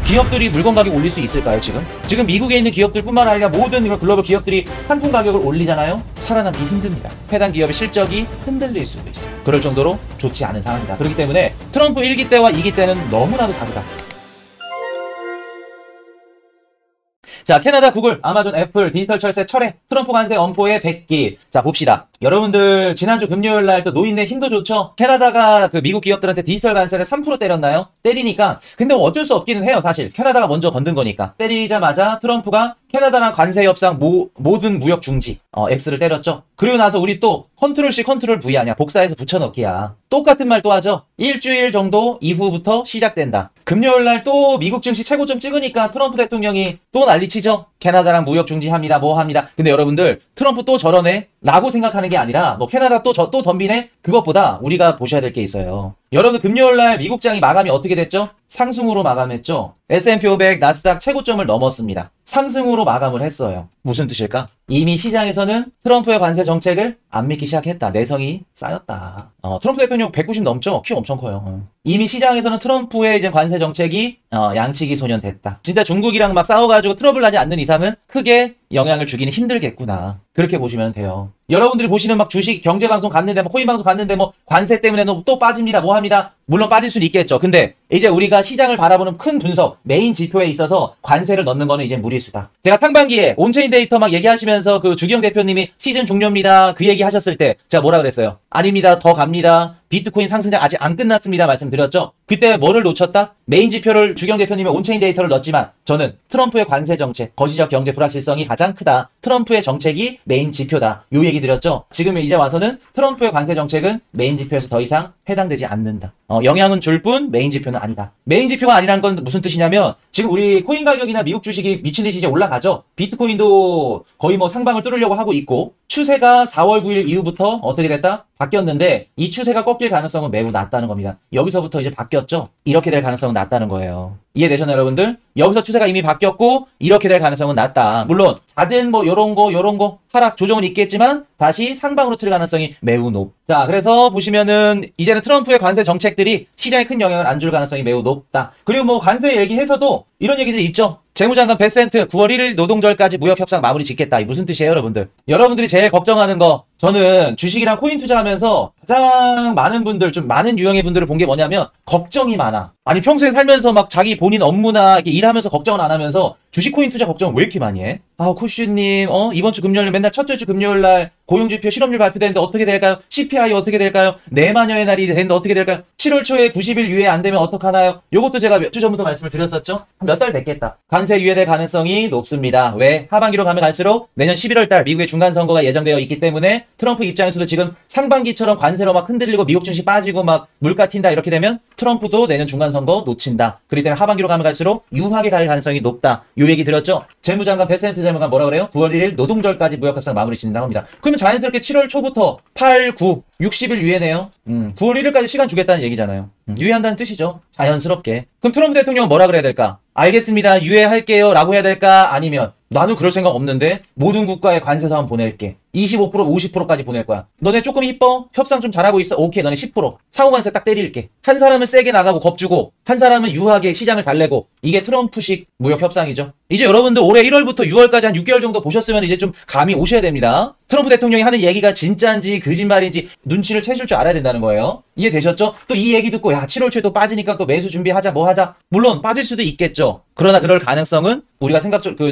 기업들이 물건 가격 올릴 수 있을까요, 지금? 지금 미국에 있는 기업들뿐만 아니라 모든 글로벌 기업들이 상품 가격을 올리잖아요? 살아남기 힘듭니다. 해당 기업의 실적이 흔들릴 수도 있어요. 그럴 정도로 좋지 않은 상황이다. 그렇기 때문에 트럼프 1기 때와 2기 때는 너무나도 다르다. 자, 캐나다, 구글, 아마존, 애플, 디지털 철새, 철회, 트럼프 관세 엄포의 100기. 자, 봅시다. 여러분들, 지난주 금요일 날 또 노인네 힘도 좋죠? 캐나다가 그 미국 기업들한테 디지털 관세를 3% 때렸나요? 때리니까, 근데 뭐 어쩔 수 없기는 해요, 사실. 캐나다가 먼저 건든 거니까. 때리자마자 트럼프가 캐나다랑 관세 협상 모든 무역 중지, X를 때렸죠. 그리고 나서 우리 또 컨트롤 C, 컨트롤 V 아니야. 복사해서 붙여넣기야. 똑같은 말 또 하죠. 일주일 정도 이후부터 시작된다. 금요일 날 또 미국 증시 최고점 찍으니까 트럼프 대통령이 또 난리치죠. 캐나다랑 무역 중지합니다. 뭐 합니다. 근데 여러분들, 트럼프 또 저러네? 라고 생각하는 게 아니라, 뭐 캐나다 또 덤비네? 그것보다 우리가 보셔야 될 게 있어요. 여러분, 금요일 날 미국장이 마감이 어떻게 됐죠? 상승으로 마감했죠. S&P 500, 나스닥 최고점을 넘었습니다. 상승으로 마감을 했어요. 무슨 뜻일까? 이미 시장에서는 트럼프의 관세 정책을 안 믿기 시작했다. 내성이 쌓였다. 트럼프 대통령 190 넘죠? 키 엄청 커요. 이미 시장에서는 트럼프의 이제 관세 정책이 양치기 소년 됐다. 진짜 중국이랑 막 싸워가지고 트러블 나지 않는 이상은 크게 영향을 주기는 힘들겠구나. 그렇게 보시면 돼요. 여러분들이 보시는 막 주식 경제방송 갔는데, 뭐 코인방송 갔는데, 뭐 관세 때문에 또 빠집니다. 뭐 합니다. 물론 빠질 수는 있겠죠. 근데 이제 우리가 시장을 바라보는 큰 분석, 메인 지표에 있어서 관세를 넣는 거는 이제 무리수다. 제가 상반기에 온체인 데이터 막 얘기하시면서 그 주기영 대표님이 시즌 종료입니다. 그 얘기 하셨을 때 제가 뭐라 그랬어요? 아닙니다. 더 갑니다. 비트코인 상승장 아직 안 끝났습니다. 말씀드렸죠. 그때 뭐를 놓쳤다? 메인 지표를 주경 대표님의 온체인 데이터를 넣었지만 저는 트럼프의 관세 정책, 거시적 경제 불확실성이 가장 크다. 트럼프의 정책이 메인 지표다. 요 얘기 드렸죠. 지금 이제 와서는 트럼프의 관세 정책은 메인 지표에서 더 이상 해당되지 않는다. 영향은 줄 뿐 메인 지표는 아니다. 메인 지표가 아니라는 건 무슨 뜻이냐면 지금 우리 코인 가격이나 미국 주식이 미친 듯이 이제 올라가죠. 비트코인도 거의 뭐 상방을 뚫으려고 하고 있고 추세가 4월 9일 이후부터 어떻게 됐다? 바뀌었는데 이 추세가 꺾일 가능성은 매우 낮다는 겁니다. 여기서부터 이제 바뀌었죠. 이렇게 될 가능성은 낮다는 거예요. 이해되셨나요, 여러분들? 여기서 추세가 이미 바뀌었고 이렇게 될 가능성은 낮다. 물론 잦은 뭐 요런 거 하락 조정은 있겠지만 다시 상방으로 틀 가능성이 매우 높. 자, 그래서 보시면은 이제는 트럼프의 관세 정책들이 시장에 큰 영향을 안 줄 가능성이 매우 높다. 그리고 뭐 관세 얘기해서도 이런 얘기들 있죠. 재무장관 베센트 9월 1일 노동절까지 무역 협상 마무리 짓겠다. 이 무슨 뜻이에요, 여러분들? 여러분들이 제일 걱정하는 거, 저는 주식이랑 코인 투자하면서 가장 많은 분들, 좀 많은 유형의 분들을 본 게 뭐냐면 걱정이 많아. 아니 평소에 살면서 막 자기 본인 업무나 이렇게 일하면서 걱정을 안 하면서 주식 코인 투자 걱정을 왜 이렇게 많이 해? 아, 코슈님, 이번 주 금요일 맨날 첫째 주 금요일 날 고용지표 실업률 발표되는데 어떻게 될까요? CPI 어떻게 될까요? 내마녀의 날이 되는데 어떻게 될까요? 7월 초에 90일 유예 안 되면 어떡하나요? 요것도 제가 몇 주 전부터 말씀을 드렸었죠? 몇 달 됐겠다. 관세 유예될 가능성이 높습니다. 왜? 하반기로 가면 갈수록 내년 11월 달 미국의 중간선거가 예정되어 있기 때문에 트럼프 입장에서도 지금 상반기처럼 관세로 막 흔들리고 미국 증시 빠지고 막 물가 튄다 이렇게 되면 트럼프도 내년 중간선거 놓친다. 그렇기 때문에 하반기로 가면 갈수록 유하게 갈 가능성이 높다. 요 얘기 드렸죠? 재무장관 베센트 재무관 뭐라 그래요? 9월 1일 노동절까지 무역협상 마무리 짓는다고 합니다. 그러면 자연스럽게 7월 초부터 8, 9, 60일 유예네요. 9월 1일까지 시간 주겠다는 얘기잖아요. 유예한다는 뜻이죠. 자연스럽게. 그럼 트럼프 대통령은 뭐라 그래야 될까? 알겠습니다. 유예할게요. 라고 해야 될까? 아니면 나는 그럴 생각 없는데 모든 국가에 관세 사항 보낼게. 25%, 50%까지 보낼 거야. 너네 조금 이뻐? 협상 좀 잘하고 있어? 오케이, 너네 10%. 상호관세 딱 때릴게. 한 사람은 세게 나가고 겁주고 한 사람은 유하게 시장을 달래고 이게 트럼프식 무역 협상이죠. 이제 여러분들 올해 1월부터 6월까지 한 6개월 정도 보셨으면 이제 좀 감이 오셔야 됩니다. 트럼프 대통령이 하는 얘기가 진짜인지 거짓말인지 눈치를 채실 줄 알아야 된다는 거예요. 이해되셨죠? 또 이 얘기 듣고 야 7월 초에 또 빠지니까 또 매수 준비하자 뭐 하자. 물론 빠질 수도 있겠죠. 그러나 그럴 가능성은 우리가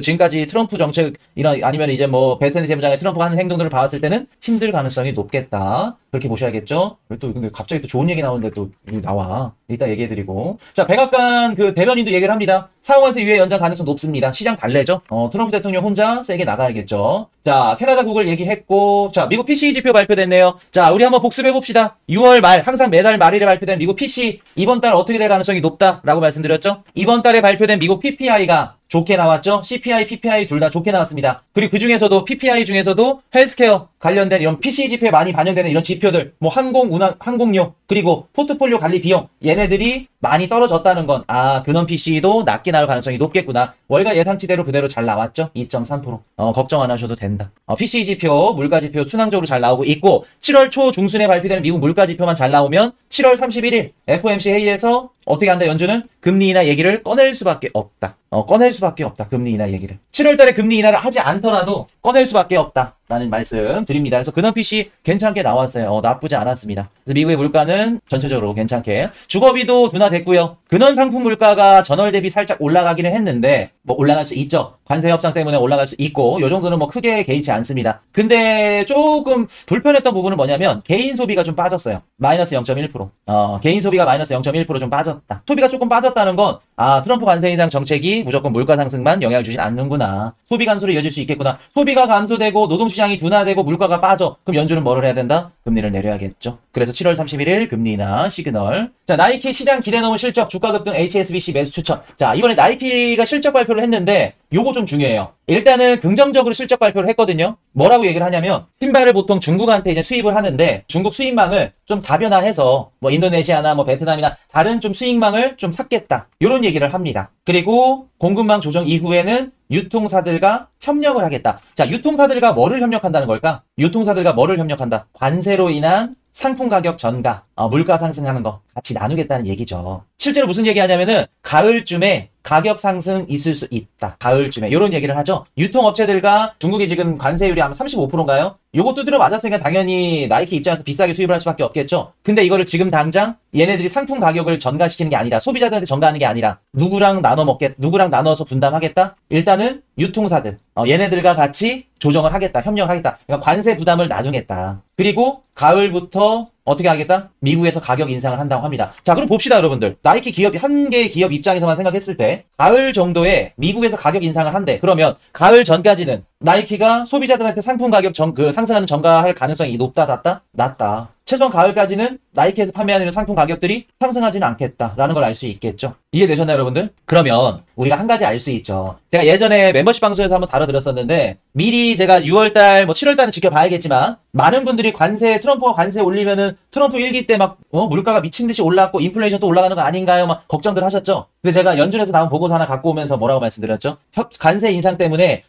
지금까지 트럼프 정책이나 아니면 이제 뭐 베센트 재무장의 트럼프가 하는 행동들을 봤을 때는 힘들 가능성이 높겠다. 그렇게 보셔야겠죠? 또 근데 갑자기 또 좋은 얘기 나오는데 또 나와. 이따 얘기해드리고. 자, 백악관 그 대변인도 얘기를 합니다. 상호관세 유예 연장 가능성 높습니다. 시장 달래죠? 트럼프 대통령 혼자 세게 나가야겠죠. 자, 캐나다 구글 얘기했고, 자, 미국 PCE 지표 발표됐네요. 자, 우리 한번 복습해봅시다. 6월 말, 항상 매달 말일에 발표된 미국 PC, 이번 달 어떻게 될 가능성이 높다라고 말씀드렸죠? 이번 달에 발표된 미국 PPI가 좋게 나왔죠? CPI, PPI 둘 다 좋게 나왔습니다. 그리고 그 중에서도 PPI 중에서도 헬스케어 관련된 이런 PCE 지표에 많이 반영되는 이런 지표들, 뭐 항공료, 그리고 포트폴리오 관리 비용, 얘네들이 많이 떨어졌다는 건, 근원 PCE도 낮게 나올 가능성이 높겠구나. 월가 예상치대로 그대로 잘 나왔죠? 2.3%. 걱정 안 하셔도 된다. PCE 지표, 물가 지표 순항적으로 잘 나오고 있고, 7월 초 중순에 발표되는 미국 물가 지표만 잘 나오면 7월 31일 FOMC 회의에서 어떻게 한다 연준은 금리 인하 얘기를 꺼낼 수밖에 없다. 꺼낼 수밖에 없다. 금리 인하 얘기를. 7월 달에 금리 인하를 하지 않더라도 꺼낼 수밖에 없다. 라는 말씀 드립니다. 그래서 근원PC 괜찮게 나왔어요. 나쁘지 않았습니다. 그래서 미국의 물가는 전체적으로 괜찮게. 주거비도 둔화됐고요. 근원 상품 물가가 전월 대비 살짝 올라가기는 했는데 뭐 올라갈 수 있죠. 관세 협상 때문에 올라갈 수 있고 요 정도는 뭐 크게 개의치 않습니다. 근데 조금 불편했던 부분은 뭐냐면 개인 소비가 좀 빠졌어요. 마이너스 0.1%. 개인 소비가 마이너스 0.1% 좀 빠졌다. 소비가 조금 빠졌다는 건 트럼프 관세 인상 정책이 무조건 물가 상승만 영향을 주진 않는구나. 소비 감소로 이어질 수 있겠구나. 소비가 감소되고 노동시장이 둔화되고 물가가 빠져. 그럼 연준은 뭐를 해야 된다? 금리를 내려야겠죠. 그래서 7월 31일 금리 인하 시그널. 자, 나이키 시장 기대 넘은 실적 주가 급등 HSBC 매수 추천. 자, 이번에 나이키가 실적 발표를 했는데 요거 좀 중요해요. 일단은 긍정적으로 실적 발표를 했거든요. 뭐라고 얘기를 하냐면 신발을 보통 중국한테 이제 수입을 하는데 중국 수입망을 좀 다변화해서 뭐 인도네시아나 뭐 베트남이나 다른 좀 수입망을 좀 샀겠다. 이런 얘기를 합니다. 그리고 공급망 조정 이후에는 유통사들과 협력을 하겠다. 자, 유통사들과 뭐를 협력한다는 걸까? 유통사들과 뭐를 협력한다? 관세로 인한 상품 가격 전가, 물가 상승하는 거 같이 나누겠다는 얘기죠. 실제로 무슨 얘기하냐면은 가을쯤에 가격 상승 있을 수 있다. 가을쯤에 이런 얘기를 하죠. 유통업체들과 중국이 지금 관세율이 아마 35%인가요? 요거 두드려 맞았으니까 당연히 나이키 입장에서 비싸게 수입을 할 수밖에 없겠죠. 근데 이거를 지금 당장 얘네들이 상품 가격을 전가시키는 게 아니라 소비자들한테 전가하는 게 아니라 누구랑 나눠서 분담하겠다? 일단은 유통사들 얘네들과 같이 조정을 하겠다. 협력을 하겠다. 그러니까 관세 부담을 나누겠다. 그리고 가을부터 어떻게 하겠다? 미국에서 가격 인상을 한다고 합니다. 자, 그럼 봅시다, 여러분들. 나이키 기업이 한 개의 기업 입장에서만 생각했을 때 가을 정도에 미국에서 가격 인상을 한대. 그러면 가을 전까지는 나이키가 소비자들한테 상품 가격 상승하는 전가할 가능성이 높다, 낮다? 낮다. 최소한 가을까지는 나이키에서 판매하는 상품 가격들이 상승하지는 않겠다라는 걸 알 수 있겠죠. 이해되셨나요, 여러분들? 그러면 우리가 한 가지 알 수 있죠. 제가 예전에 멤버십 방송에서 한번 다뤄드렸었는데 미리 제가 6월달, 7월달은 지켜봐야겠지만 많은 분들이 트럼프가 관세 올리면은 트럼프 1기 때 막 물가가 미친 듯이 올랐고 인플레이션도 올라가는 거 아닌가요? 막 걱정들 하셨죠. 근데 제가 연준에서 나온 보고서 하나 갖고 오면서 뭐라고 말씀드렸죠? 관세 인상 때문에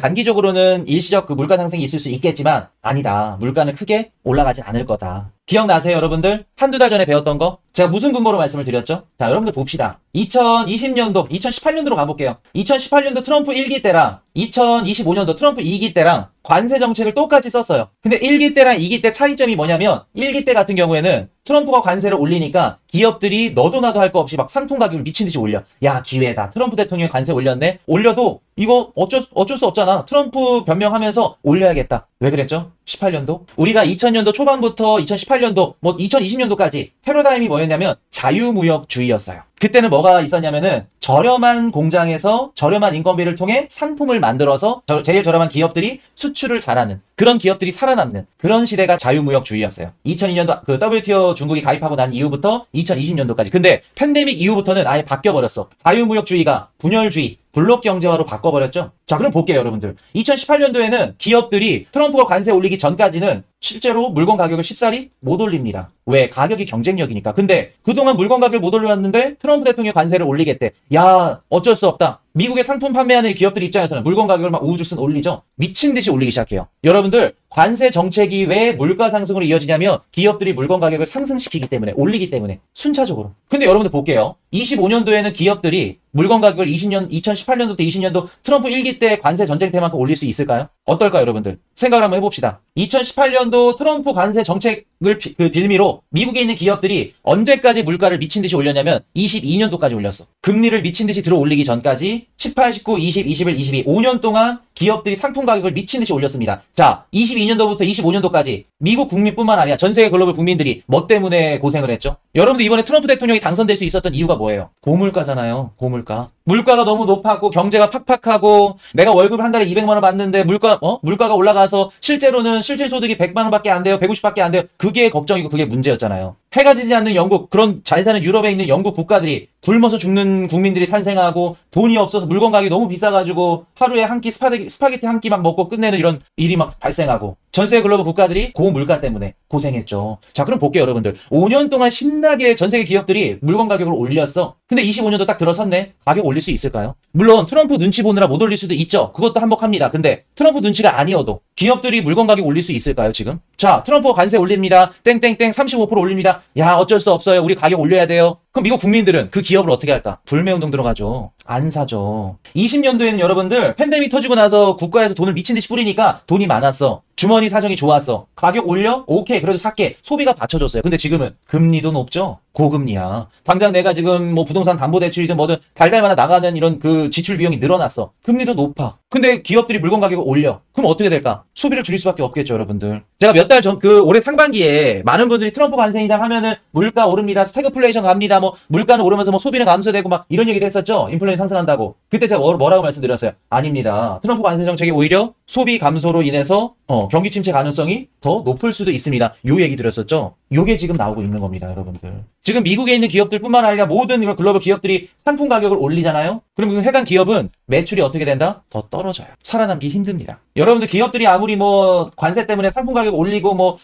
단기적으로는 일시적 그 물가 상승이 있을 수 있겠지만 아니다. 물가는 크게 올라가지 않을 거다. 기억나세요, 여러분들? 한두 달 전에 배웠던 거? 제가 무슨 근거로 말씀을 드렸죠? 자, 여러분들 봅시다. 2018년도로 가볼게요. 2018년도 트럼프 1기 때랑 2025년도 트럼프 2기 때랑 관세 정책을 똑같이 썼어요. 근데 1기 때랑 2기 때 차이점이 뭐냐면 1기 때 같은 경우에는 트럼프가 관세를 올리니까 기업들이 너도 나도 할 거 없이 막 상품 가격을 미친 듯이 올려. 야, 기회다. 트럼프 대통령이 관세 올렸네. 올려도 이거 어쩔 수 없잖아. 트럼프 변명하면서 올려야겠다. 왜 그랬죠? 18년도? 우리가 2000년도 초반부터 2018년도, 2020년도까지 패러다임이 뭐였냐면 자유무역주의였어요. 그때는 뭐가 있었냐면은 저렴한 공장에서 저렴한 인건비를 통해 상품을 만들어서 제일 저렴한 기업들이 수출을 잘하는 그런 기업들이 살아남는 그런 시대가 자유무역주의였어요. 2002년도 그 WTO 중국이 가입하고 난 이후부터 2020년도까지. 근데 팬데믹 이후부터는 아예 바뀌어버렸어. 자유무역주의가 분열주의, 블록경제화로 바꿔버렸죠. 자, 그럼 볼게요, 여러분들. 2018년도에는 기업들이 트럼프가 관세 올리기 전까지는 실제로 물건 가격을 쉽사리 못 올립니다. 왜? 가격이 경쟁력이니까. 근데 그동안 물건 가격을 못 올려왔는데 트럼프 대통령이 관세를 올리겠대. 야, 어쩔 수 없다. 미국의 상품 판매하는 기업들 입장에서는 물건 가격을 막 우후죽순 올리죠. 미친 듯이 올리기 시작해요. 여러분들, 관세 정책이 왜 물가 상승으로 이어지냐면 기업들이 물건 가격을 상승시키기 때문에, 올리기 때문에 순차적으로. 근데 여러분들 볼게요. 25년도에는 기업들이 물건 가격을 2018년도부터 20년도 트럼프 1기 때 관세 전쟁 때만큼 올릴 수 있을까요? 어떨까요, 여러분들? 생각을 한번 해봅시다. 2018년도 트럼프 관세 정책을 빌미로 미국에 있는 기업들이 언제까지 물가를 미친 듯이 올렸냐면 22년도까지 올렸어. 금리를 미친 듯이 들어 올리기 전까지 18, 19, 20, 21, 22 5년 동안 기업들이 상품 가격을 미친 듯이 올렸습니다. 자, 22년도부터 25년도까지 미국 국민뿐만 아니라 전 세계 글로벌 국민들이 뭐 때문에 고생을 했죠? 여러분들 이번에 트럼프 대통령이 당선될 수 있었던 이유가 뭐예요? 고물가잖아요. 고물가. 물가가 너무 높았고 경제가 팍팍하고 내가 월급을 한 달에 200만 원 받는데 물가가 올라가서 실제로는 실질 소득이 100만 원밖에 안 돼요. 150밖에 안 돼요. 그게 걱정이고 그게 문제였잖아요. 해가 지지 않는 영국, 그런 잘 사는 유럽에 있는 영국 국가들이 굶어서 죽는 국민들이 탄생하고 돈이 없어서 물건 가격이 너무 비싸가지고 하루에 한 끼 스파게티 한 끼 막 먹고 끝내는 이런 일이 막 발생하고 전세 글로벌 국가들이 고물가 때문에 고생했죠. 자, 그럼 볼게요, 여러분들. 5년 동안 신나게 전 세계 기업들이 물건 가격을 올렸어. 근데 25년도 딱 들어섰네. 가격 올릴 수 있을까요? 물론 트럼프 눈치 보느라 못 올릴 수도 있죠. 그것도 한몫합니다. 근데 트럼프 눈치가 아니어도 기업들이 물건 가격 올릴 수 있을까요, 지금? 자, 트럼프 관세 올립니다. 땡땡땡 35% 올립니다. 야, 어쩔 수 없어요. 우리 가격 올려야 돼요. 그럼 미국 국민들은 그 기업을 어떻게 할까? 불매운동 들어가죠. 안 사죠. 20년도에는 여러분들 팬데믹 터지고 나서 국가에서 돈을 미친 듯이 뿌리니까 돈이 많았어. 주머니 사정이 좋았어. 가격 올려? 오케이. 그래도 살게. 소비가 받쳐줬어요. 근데 지금은 금리도 높죠? 고금리야. 당장 내가 지금 뭐 부동산 담보대출이든 뭐든 달달마다 나가는 이런 그 지출 비용이 늘어났어. 금리도 높아. 근데 기업들이 물건 가격을 올려. 그럼 어떻게 될까? 소비를 줄일 수밖에 없겠죠, 여러분들. 제가 몇 달 전, 올해 상반기에 많은 분들이 트럼프 관세 인상 하면은 물가 오릅니다. 스태그플레이션 갑니다. 뭐 물가는 오르면서 뭐 소비는 감소되고 막 이런 얘기도 했었죠. 인플레이션 상승한다고. 그때 제가 뭐라고 말씀드렸어요? 아닙니다. 트럼프 관세 정책이 오히려 소비 감소로 인해서 경기 침체 가능성이 더 높을 수도 있습니다. 요 얘기 드렸었죠. 요게 지금 나오고 있는 겁니다, 여러분들. 지금 미국에 있는 기업들뿐만 아니라 모든 이런 글로벌 기업들이 상품 가격을 올리잖아요. 그럼 그 해당 기업은 매출이 어떻게 된다? 더 떨어져요. 살아남기 힘듭니다. 여러분들 기업들이 아무리 뭐 관세 때문에 상품 가격 올리고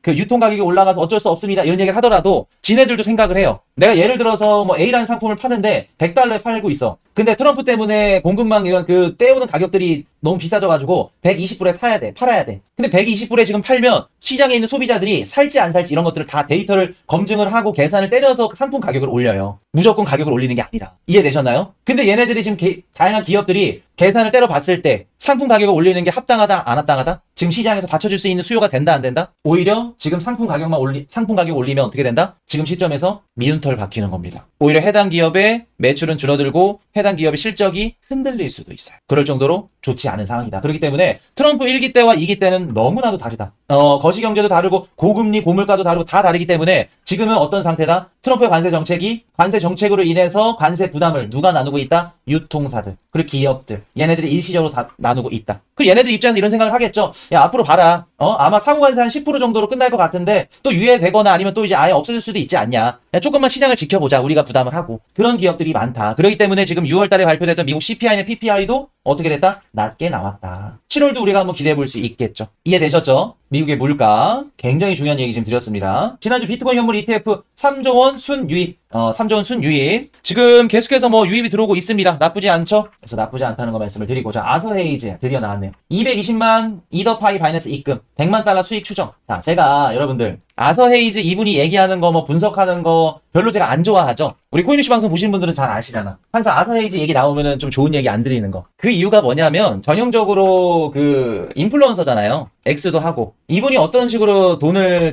그 유통 가격이 올라가서 어쩔 수 없습니다. 이런 얘기를 하더라도 지네들도 생각을 해요. 내가 예를 들어서 뭐 A라는 상품을 파는데 $100에 팔고 있어. 근데 트럼프 때문에 공급망 이런 그 떼오는 가격들이 너무 비싸져가지고 120불에 사야 돼. 팔아야 돼. 근데 120불에 지금 팔면 시장에 있는 소비자들이 살지 안 살지 이런 것들을 다 데이터를 검증을 하고 계산을 때려서 상품 가격을 올려요. 무조건 가격을 올리는 게 아니라. 이해되셨나요? 근데 얘네들이 지금 다양한 기업들이 계산을 때려봤을 때 상품 가격을 올리는 게 합당하다 안 합당하다? 지금 시장에서 받쳐줄 수 있는 수요가 된다 안 된다? 오히려 지금 상품 가격 올리면 어떻게 된다? 지금 시점에서 미운털 박히는 겁니다. 오히려 해당 기업의 매출은 줄어들고 해당 기업의 실적이 흔들릴 수도 있어요. 그럴 정도로 좋지 않은 상황이다. 그렇기 때문에 트럼프 1기 때와 2기 때는 너무나도 다르다. 거시경제도 다르고 고금리 고물가도 다르고 다 다르기 때문에 지금은 어떤 상태다? 트럼프의 관세 정책으로 인해서 관세 부담을 누가 나누고 있다? 유통사들 그리고 기업들 얘네들이 일시적으로 다 나누고 있다. 그리고 얘네들 입장에서 이런 생각을 하겠죠. 야, 앞으로 봐라. 아마 상호관세 한 10% 정도로 끝날 것 같은데 또 유예되거나 아니면 또 이제 아예 없어질 수도 있지 않냐. 야, 조금만 시장을 지켜보자. 우리가 부담을 하고. 그런 기업들이 많다. 그렇기 때문에 지금 6월 달에 발표됐던 미국 CPI나 PPI도 어떻게 됐다? 낮게 나왔다. 7월도 우리가 한번 기대해 볼 수 있겠죠. 이해되셨죠? 미국의 물가 굉장히 중요한 얘기 지금 드렸습니다. 지난주 비트코인 현물 ETF 3조 원 순유입 3조 원 순유입 지금 계속해서 뭐 유입이 들어오고 있습니다. 나쁘지 않죠? 그래서 나쁘지 않다는 거 말씀을 드리고 자 아서 헤이즈 드디어 나왔네요. 220만 이더파이 바이낸스 입금 100만 달러 수익 추정. 자 제가 여러분들 아서 헤이즈 이분이 얘기하는 거 뭐 분석하는 거 별로 제가 안 좋아하죠. 우리 코인이슈 방송 보시는 분들은 잘 아시잖아. 항상 아서 헤이즈 얘기 나오면은 좀 좋은 얘기 안 드리는 거. 그 이유가 뭐냐면 전형적으로 그 인플루언서잖아요. 엑스도 하고 이분이 어떤 식으로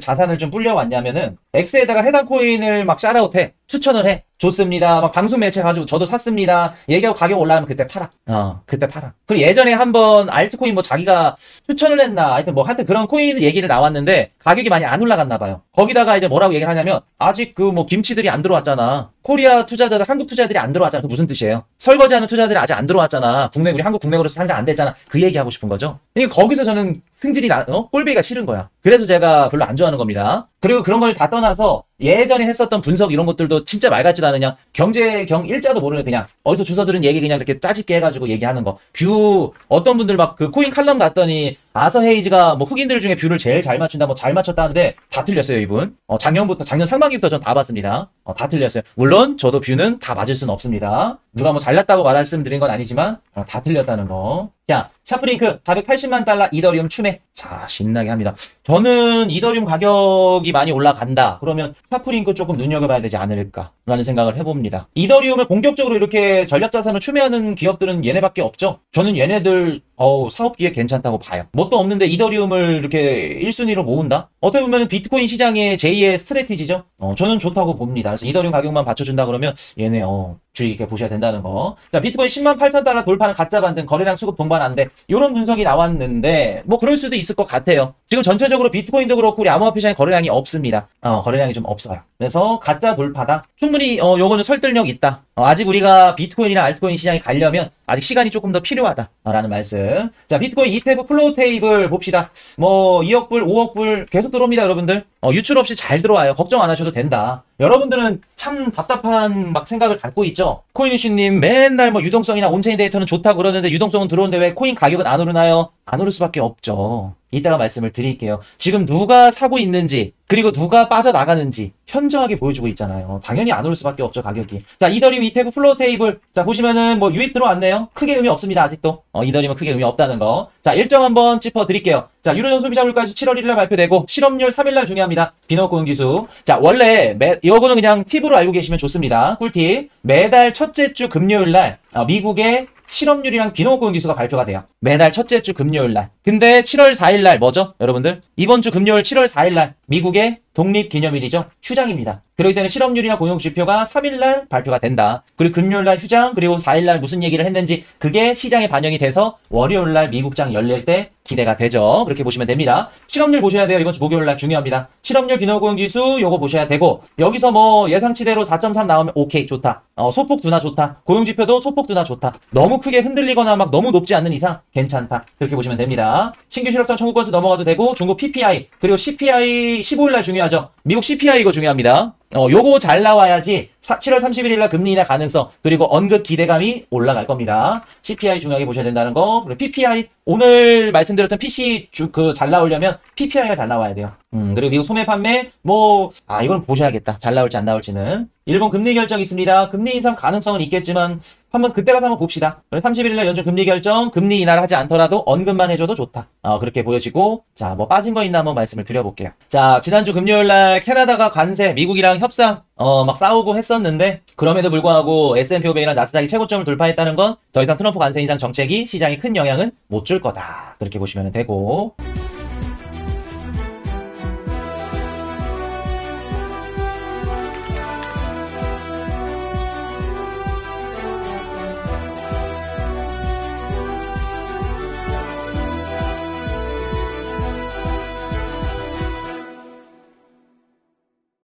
자산을 좀 불려왔냐면은 엑스에다가 해당 코인을 막 샤라웃해 추천을 해 좋습니다 막 방송 매체 가지고 저도 샀습니다 얘기하고 가격 올라가면 그때 팔아 그때 팔아. 그리고 예전에 한번 알트코인 뭐 자기가 추천을 했나 하여튼 그런 코인 얘기를 나왔는데 가격이 많이 안 올라갔나 봐요. 거기다가 이제 뭐라고 얘기를 하냐면 아직 그 뭐 김치들이 안 들어왔잖아. 코리아 투자자들 한국 투자들이 안 들어왔잖아. 그 무슨 뜻이에요? 설거지하는 투자들이 아직 안 들어왔잖아. 우리 한국 국내으로서 상장 안 됐잖아. 그 얘기하고 싶은 거죠. 그러니까 거기서 저는 승질이 꼴배기가 싫은 거야. 그래서 제가 별로 안 좋아하는 겁니다. 그리고 그런 걸 다 떠나서 예전에 했었던 분석 이런 것들도 진짜 말 같지도 않으냐. 경제경 일자도 모르는 그냥 어디서 주워 들은 얘기 그냥 이렇게 짜집게 해가지고 얘기하는 거. 어떤 분들 막 그 코인 칼럼 갔더니 아서 헤이즈가 뭐 흑인들 중에 뷰를 제일 잘 맞춘다 뭐 잘 맞췄다는데 다 틀렸어요 이분. 작년 상반기부터 전 다 봤습니다. 다 틀렸어요. 물론 저도 뷰는 다 맞을 수는 없습니다. 누가 뭐 잘났다고 말씀드린 건 아니지만 다 틀렸다는 거. 자, 샤프링크 480만 달러 이더리움 추매. 자, 신나게 합니다. 저는 이더리움 가격이 많이 올라간다. 그러면 샤프링크 조금 눈여겨봐야 되지 않을까라는 생각을 해봅니다. 이더리움을 본격적으로 이렇게 전략자산을 추매하는 기업들은 얘네밖에 없죠. 저는 얘네들 사업기회 괜찮다고 봐요. 뭣도 없는데 이더리움을 이렇게 1순위로 모은다? 어떻게 보면 비트코인 시장의 제2의 스트래티지죠. 저는 좋다고 봅니다. 그래서 이더리움 가격만 받쳐준다 그러면 얘네 주의 깊게 보셔야 된다는 거. 자, 비트코인 10만 8천 달러 돌파는 가짜 반등, 거래량 수급 동반 안 돼. 이런 분석이 나왔는데 뭐 그럴 수도 있을 것 같아요. 지금 전체적으로 비트코인도 그렇고 우리 암호화폐 시장에 거래량이 없습니다. 거래량이 좀 없어요. 그래서 가짜 돌파다. 충분히 요거는 설득력 있다. 아직 우리가 비트코인이나 알트코인 시장에 가려면 아직 시간이 조금 더 필요하다라는 말씀. 자, 비트코인 ETF 플로우 테이블 봅시다. 뭐 2억 불, 5억 불 계속 들어옵니다, 여러분들. 유출 없이 잘 들어와요. 걱정 안 하셔도 된다. 여러분들은 참 답답한 생각을 갖고 있죠. 코인이슈님 맨날 뭐 유동성이나 온체인 데이터는 좋다고 그러는데 유동성은 들어오는데 왜 코인 가격은 안 오르나요? 안 오를 수밖에 없죠. 이따가 말씀을 드릴게요. 지금 누가 사고 있는지, 그리고 누가 빠져나가는지 현저하게 보여주고 있잖아요. 당연히 안 오를 수밖에 없죠, 가격이. 자, 이더리움 이태그 플로어 테이블. 자, 보시면은 뭐 유입 들어왔네요. 크게 의미 없습니다, 아직도. 이더리움은 크게 의미 없다는 거. 자, 일정 한번 짚어드릴게요. 자, 유로존 소비자 물가지수 7월 1일 날 발표되고, 실업률 3일 날 중요합니다. 비노고용 지수. 자, 원래 이거는 그냥 팁으로 알고 계시면 좋습니다. 꿀팁. 매달 첫째 주 금요일 날 미국의 실업률이랑 비농업고용 지수가 발표가 돼요. 매달 첫째 주 금요일 날. 근데 7월 4일 날 뭐죠? 여러분들? 이번 주 금요일 7월 4일 날 미국의 독립기념일이죠. 휴장입니다. 그렇기 때문에 실업률이나 고용 지표가 3일 날 발표가 된다. 그리고 금요일 날 휴장, 그리고 4일 날 무슨 얘기를 했는지 그게 시장에 반영이 돼서 월요일 날 미국장 열릴 때 기대가 되죠. 그렇게 보시면 됩니다. 실업률 보셔야 돼요. 이번 주 목요일 날 중요합니다. 실업률 비농업고용 지수 요거 보셔야 되고, 여기서 뭐 예상치대로 4.3 나오면 오케이, 좋다. 소폭 둔화 좋다. 고용 지표도 소폭 둔화 좋다. 너무 크게 흔들리거나 막 너무 높지 않는 이상 괜찮다. 그렇게 보시면 됩니다. 신규 실업자 청구 건수 넘어가도 되고, 중국 PPI 그리고 CPI 15일 날 중요하죠. 미국 CPI 이거 중요합니다. 요거 잘 나와야지 7월 31일 날 금리 인하 가능성, 그리고 언급 기대감이 올라갈 겁니다. CPI 중요하게 보셔야 된다는 거. 그리고 PPI, 오늘 말씀드렸던 PC 잘 나오려면 PPI가 잘 나와야 돼요. 그리고 미국 소매 판매, 이건 보셔야겠다. 잘 나올지 안 나올지는. 일본 금리 결정 있습니다. 금리 인상 가능성은 있겠지만, 한번 그때 가서 한번 봅시다. 31일 날 연준 금리 결정, 금리 인하를 하지 않더라도 언급만 해줘도 좋다. 그렇게 보여지고, 자, 뭐 빠진 거 있나 한번 말씀을 드려볼게요. 자, 지난주 금요일 날 캐나다가 관세, 미국이랑 협상, 막 싸우고 했었는데, 그럼에도 불구하고 S&P 500이랑 나스닥이 최고점을 돌파했다는 건 더 이상 트럼프 관세 인상 정책이 시장에 큰 영향은 못 줄 거다. 그렇게 보시면 되고.